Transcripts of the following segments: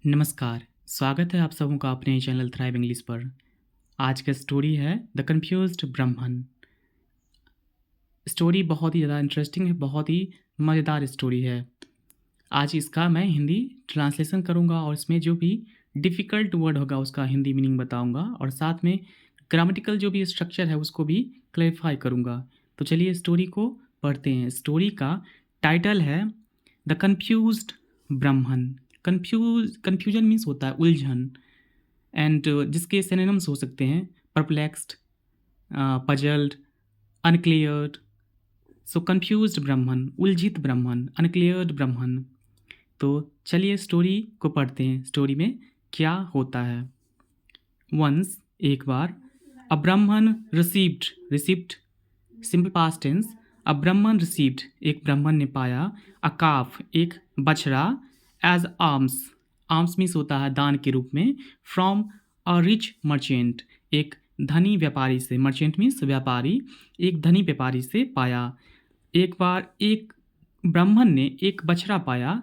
नमस्कार, स्वागत है आप सबों का अपने चैनल थ्राइव इंग्लिश पर। आज का स्टोरी है द कन्फ्यूज्ड ब्राह्मण। स्टोरी बहुत ही ज़्यादा इंटरेस्टिंग है, बहुत ही मज़ेदार स्टोरी है। आज इसका मैं हिंदी ट्रांसलेशन करूँगा और इसमें जो भी डिफ़िकल्ट वर्ड होगा उसका हिंदी मीनिंग बताऊँगा और साथ में ग्रामेटिकल जो भी स्ट्रक्चर है उसको भी क्लैरिफ़ाई करूँगा। तो चलिए स्टोरी को पढ़ते हैं। स्टोरी का टाइटल है द कन्फ्यूज्ड ब्राह्मण। कन्फ्यूजन मीन्स होता है उलझन एंड जिसके सिनोनिम्स हो सकते हैं परप्लेक्स्ड, पजल्ड, अनक्लियर्ड। सो कन्फ्यूज्ड ब्राह्मण, उलझित ब्राह्मण, अनक्लियर्ड ब्राह्मण। तो चलिए स्टोरी को पढ़ते हैं। स्टोरी में क्या होता है। वंस, एक बार, अ ब्राह्मण रिसीव्ड सिंपल पास्ट टेंस। अ ब्राह्मण रिसीव्ड, एक ब्राह्मण ने पाया, अ काफ, एक बछड़ा, एज आर्म्स मीन्स होता है दान के रूप में, फ्रॉम अ रिच मर्चेंट, एक धनी व्यापारी से। मर्चेंट मीन्स व्यापारी, एक धनी व्यापारी से पाया। एक बार एक ब्राह्मण ने एक बछड़ा पाया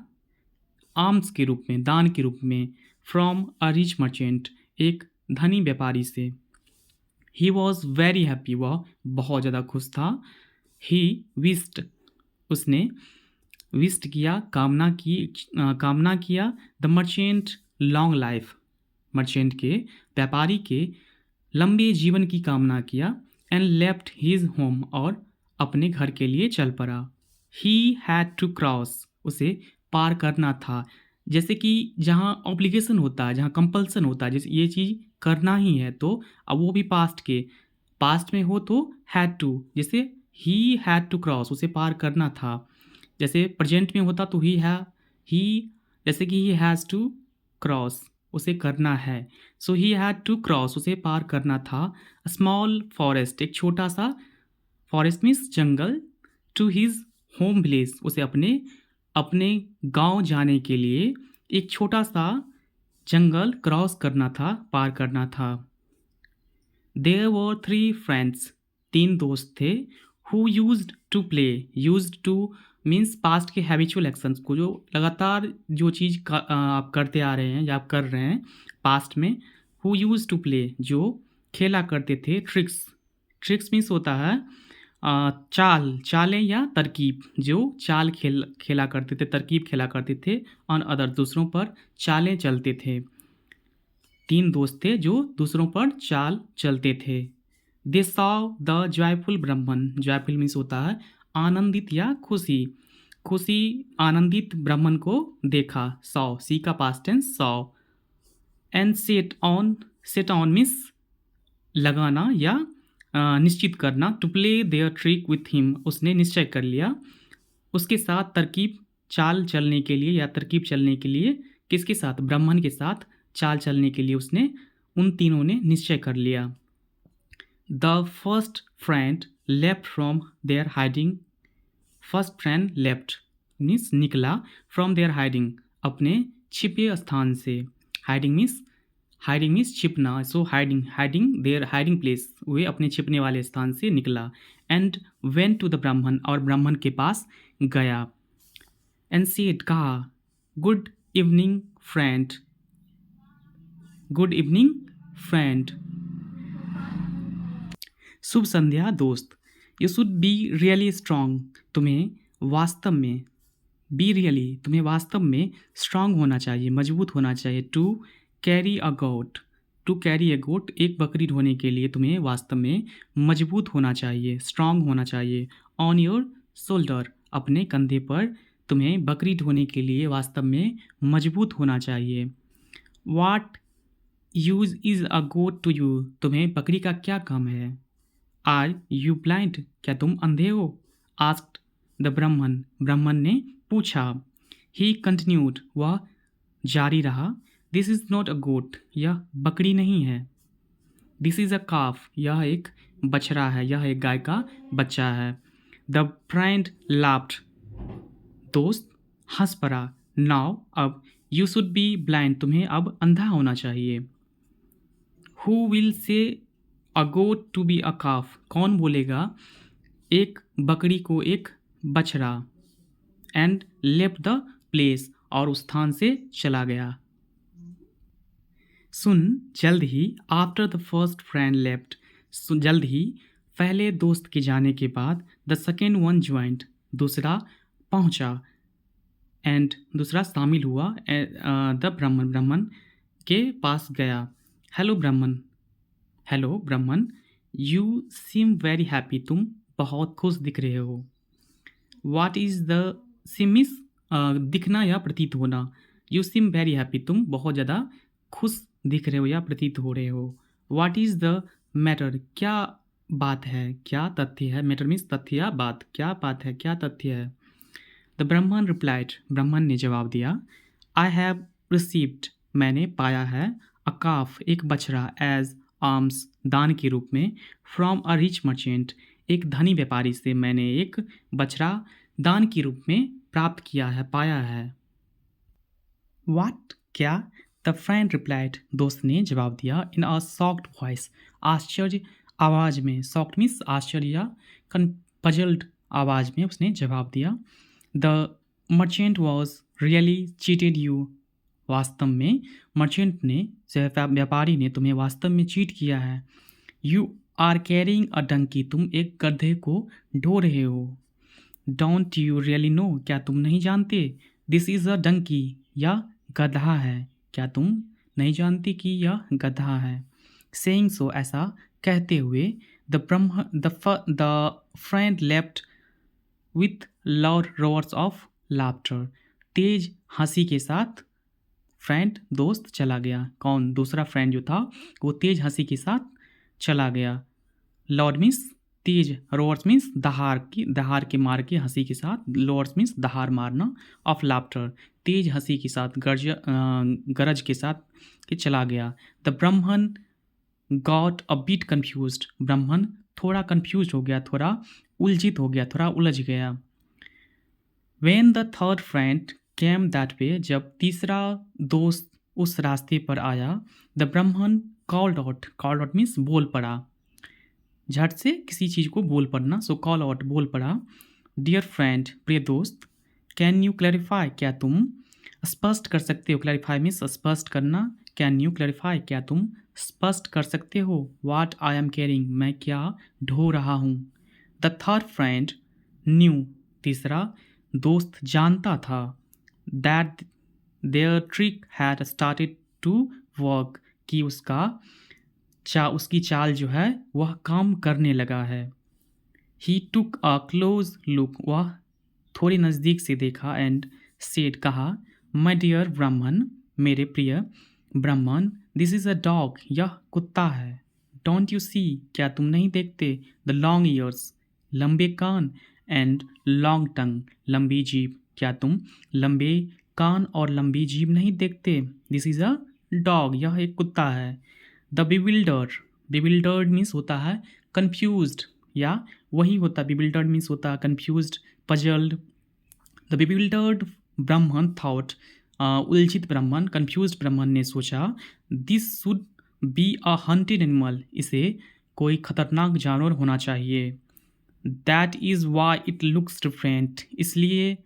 आर्म्स के रूप में, दान के रूप में, फ्रॉम अ रिच मर्चेंट, एक धनी व्यापारी से। ही वॉज वेरी हैप्पी, वह बहुत ज़्यादा खुश था। ही विस्ड, उसने विस्ट किया, कामना किया, the merchant long life, merchant के, व्यापारी के लंबे जीवन की कामना किया। एंड लेफ्ट हिज होम, और अपने घर के लिए चल पड़ा। ही हैड टू क्रॉस, उसे पार करना था। जैसे कि जहाँ ऑब्लिगेशन होता है, जहाँ कंपल्सन होता है, जैसे ये चीज़ करना ही है, तो अब वो भी पास्ट में हो तो हैड टू, जैसे ही हैड टू क्रॉस, उसे पार करना था। जैसे प्रेजेंट में होता तो ही, जैसे कि ही हैज़ टू क्रॉस, उसे करना है। So he had to cross, उसे पार करना था। स्मॉल फॉरेस्ट, एक छोटा सा, फॉरेस्ट मीन्स जंगल, टू हिज होम विलेज, उसे अपने गांव जाने के लिए एक छोटा सा जंगल क्रॉस करना था, पार करना था। देयर वर 3 फ्रेंड्स, 3 दोस्त थे। Who used to play, used to means past के हैबिचुअल एक्शंस को, जो लगातार जो चीज़ आप करते आ रहे हैं या आप कर रहे हैं पास्ट में। हु यूज्ड टू प्ले, जो खेला करते थे। ट्रिक्स मीन्स होता है चालें या तरकीब, जो चाल खेला करते थे, तरकीब खेला करते थे ऑन अदर, दूसरों पर चालें चलते थे। 3 दोस्त थे जो दूसरों पर चाल चलते थे। दे सॉ द जॉयफुल ब्राह्मण, जॉयफुल मीन्स होता है आनंदित या खुशी आनंदित ब्राह्मण को देखा। सॉ, सी का past tense saw. And set on means लगाना या निश्चित करना। To play their trick with him, उसने निश्चय कर लिया उसके साथ तरकीब चाल चलने के लिए, या तरकीब चलने के लिए। किसके साथ? ब्राह्मण के साथ चाल चलने के लिए उसने, उन तीनों ने निश्चय कर लिया। The first friend left from there hiding, first friend left means निकला, फ्रॉम देयर हाइडिंग, अपने छिपे स्थान से। हाइडिंग मीन्स छिपना, so hiding there hiding place, वे अपने छिपने वाले स्थान से निकला। एंड वेंट टू द ब्राह्मण, और ब्राह्मण के पास गया। एंड सेड, कहा, good evening friend, good evening friend, शुभ संध्या दोस्त। You should be really strong, तुम्हें वास्तव में स्ट्रांग होना चाहिए, मजबूत होना चाहिए। टू कैरी अ गोट, एक बकरी ढोने के लिए तुम्हें वास्तव में मजबूत होना चाहिए, स्ट्रांग होना चाहिए। ऑन योर शोल्डर, अपने कंधे पर तुम्हें बकरी ढोने के लिए वास्तव में मजबूत होना चाहिए। What use is a goat to you, तुम्हें बकरी का क्या काम है। आर यू ब्लाइंड, क्या तुम अंधे हो। आस्क्ड द ब्राह्मण ने पूछा। ही कंटिन्यूड, वह जारी रहा। दिस इज़ नॉट अ गोट, यह बकरी नहीं है। दिस इज़ अ काफ, यह एक बछड़ा है, यह एक गाय का बच्चा है। द फ्रेंड लाफ्ड, दोस्त हंस पड़ा। नाउ, अब, यू शुड बी ब्लाइंड, तुम्हें अब अंधा होना चाहिए। Who will say a goat to be a काफ, कौन बोलेगा एक बकरी को एक बछड़ा। एंड लेफ्ट द प्लेस, और उस स्थान से चला गया। सुन, जल्द ही after the first friend left, जल्द ही पहले दोस्त के जाने के बाद द सेकेंड वन ज्वाइंट, दूसरा पहुंचा, एंड दूसरा शामिल हुआ, द ब्राह्मण, ब्राह्मण के पास गया। हेलो ब्राह्मण, हेलो ब्राह्मण, यू सीम वेरी हैप्पी, तुम बहुत खुश दिख रहे हो। वाट इज़ द सिमिस, दिखना या प्रतीत होना। यू सिम वेरी हैप्पी, तुम बहुत ज़्यादा खुश दिख रहे हो या प्रतीत हो रहे हो। वाट इज़ द मैटर, क्या बात है, क्या तथ्य है। मैटर मीन्स तथ्य या बात, क्या बात है, क्या तथ्य है। द ब्राह्मण रिप्लाइड, ब्राह्मण ने जवाब दिया, आई हैव रिसीव्ड, मैंने पाया है, अ काफ, एक बछड़ा, एज आर्म्स, दान के रूप में, फ्रॉम अ रिच मर्चेंट, एक धनी व्यापारी से मैंने एक बछड़ा दान के रूप में प्राप्त किया है, पाया है। वाट, क्या। द फ्रेंड रिप्लाइड, दोस्त ने जवाब दिया, इन अ सॉफ्ट वॉइस, आश्चर्य आवाज़ में। सॉफ्ट मीन्स आश्चर्य या पजल्ड आवाज़ में उसने जवाब दिया। The merchant was really cheated you, वास्तव में मर्चेंट ने, व्यापारी ने तुम्हें वास्तव में चीट किया है। You are carrying a donkey, तुम एक गधे को ढो रहे हो। डोंट यू रियली नो, क्या तुम नहीं जानते, दिस इज़ अ डंकी, यह गधा है, क्या तुम नहीं जानते कि यह गधा है। सेइंग सो, ऐसा कहते हुए, the friend left with loud roars of laughter, तेज हंसी के साथ फ्रेंड, दोस्त चला गया। कौन, दूसरा फ्रेंड जो था वो तेज हंसी के साथ चला गया। लाउड मीन्स तेज, रोअर्स मीन्स दहाड़ के मार के हंसी के साथ, लोअर्स मीन्स दहाड़ मारना, ऑफ लाफ्टर, तेज हंसी के साथ, गरज के साथ कि चला गया। द ब्राह्मण गॉट अ बिट कन्फ्यूज्ड, ब्राह्मण थोड़ा कन्फ्यूज हो गया, थोड़ा उलझित हो गया, थोड़ा उलझ गया। When the third friend came that way, जब तीसरा दोस्त उस रास्ते पर आया, द ब्राह्मण कॉल्ड आउट मीन्स बोल पड़ा, झट से किसी चीज़ को बोल पड़ना, सो कॉल आउट, बोल पड़ा। डियर फ्रेंड, प्रिय दोस्त, कैन यू क्लैरिफाई, क्या तुम स्पष्ट कर सकते हो। क्लैरिफाई मीन्स स्पष्ट करना। कैन यू क्लैरिफाई, क्या तुम स्पष्ट कर सकते हो। वाट आई एम कैरिंग, मैं क्या ढो रहा हूँ। द थर्ड फ्रेंड न्यू, तीसरा दोस्त जानता था, that their trick had started to work, कि उसकी चाल जो है वह काम करने लगा है। ही टुक अ क्लोज लुक, वह थोड़ी नज़दीक से देखा, एंड सेड, कहा, माय डियर ब्राह्मण, मेरे प्रिय ब्राह्मण, दिस इज़ अ डॉग, यह कुत्ता है। डोंट यू सी, क्या तुम नहीं देखते, द लॉन्ग ईयर्स, लंबे कान, एंड लॉन्ग टंग, लंबी जीभ, क्या तुम लंबे कान और लंबी जीभ नहीं देखते। दिस इज़ अ डॉग, यह एक कुत्ता है। द बिविल्डर्ड मीन्स होता है कन्फ्यूज्ड, या वही होता है, बिविल्डर्ड मीन्स होता है confused, puzzled. The bewildered Brahmin thought, उलझित ब्राह्मण, कन्फ्यूज्ड ब्राह्मण ने सोचा, this should be a hunted animal, इसे कोई खतरनाक जानवर होना चाहिए। That is why it looks different, इसलिए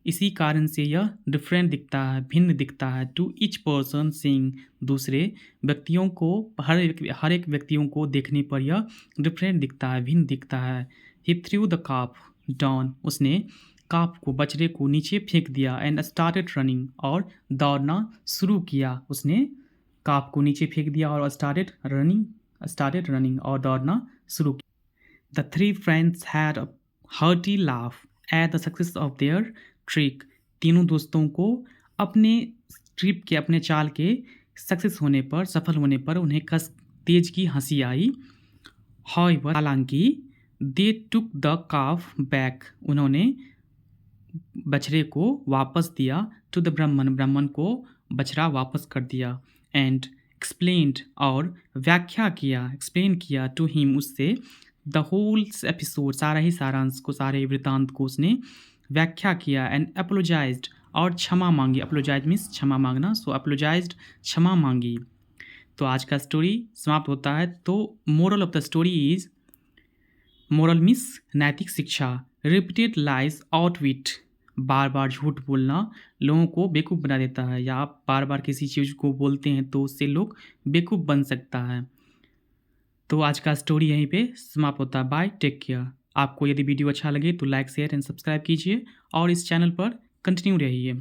इसी कारण से यह डिफरेंट दिखता है, भिन्न दिखता है। टू ईच पर्सन सीइंग, दूसरे व्यक्तियों को, हर एक व्यक्तियों को देखने पर यह डिफरेंट दिखता है, भिन्न दिखता है। ही थ्रू द काफ डाउन, उसने काफ को, बछड़े को नीचे फेंक दिया, एंड स्टार्टेड रनिंग, और दौड़ना शुरू किया। उसने काफ को नीचे फेंक दिया और स्टार्टेड रनिंग और दौड़ना शुरू किया। The three friends had a hearty laugh at the success of their trick, तीनों दोस्तों को अपने ट्रिप के, अपने चाल के सक्सेस होने पर, सफल होने पर उन्हें तेज की हंसी आई। हाउएवर, हालांकि, दे टुक द काफ बैक, उन्होंने बछड़े को वापस दिया, टू द ब्राह्मण को बछड़ा वापस कर दिया, एंड एक्सप्लेन्ड, और व्याख्या किया, एक्सप्लेन किया, टू हिम, उससे, द होल एपिसोड, सारा ही सारांश को, सारे वृतांत को उसने व्याख्या किया, एंड अपोलोजाइज्ड, और क्षमा मांगी। अपोलोजाइज मीन्स क्षमा मांगना, सो अपोलोजाइज्ड, क्षमा मांगी। तो आज का स्टोरी समाप्त होता है। तो moral of the story is, moral means नैतिक शिक्षा, रिपीटेड लाइज आउटविट, बार बार झूठ बोलना लोगों को बेवकूफ़ बना देता है, या आप बार बार किसी चीज़ को बोलते हैं तो उससे लोग बेवकूफ़ बन सकता है। तो आज का स्टोरी यहीं पे समाप्त होता है। Bye, take care. आपको यदि वीडियो अच्छा लगे तो लाइक शेयर एंड सब्सक्राइब कीजिए और इस चैनल पर कंटिन्यू रहिए।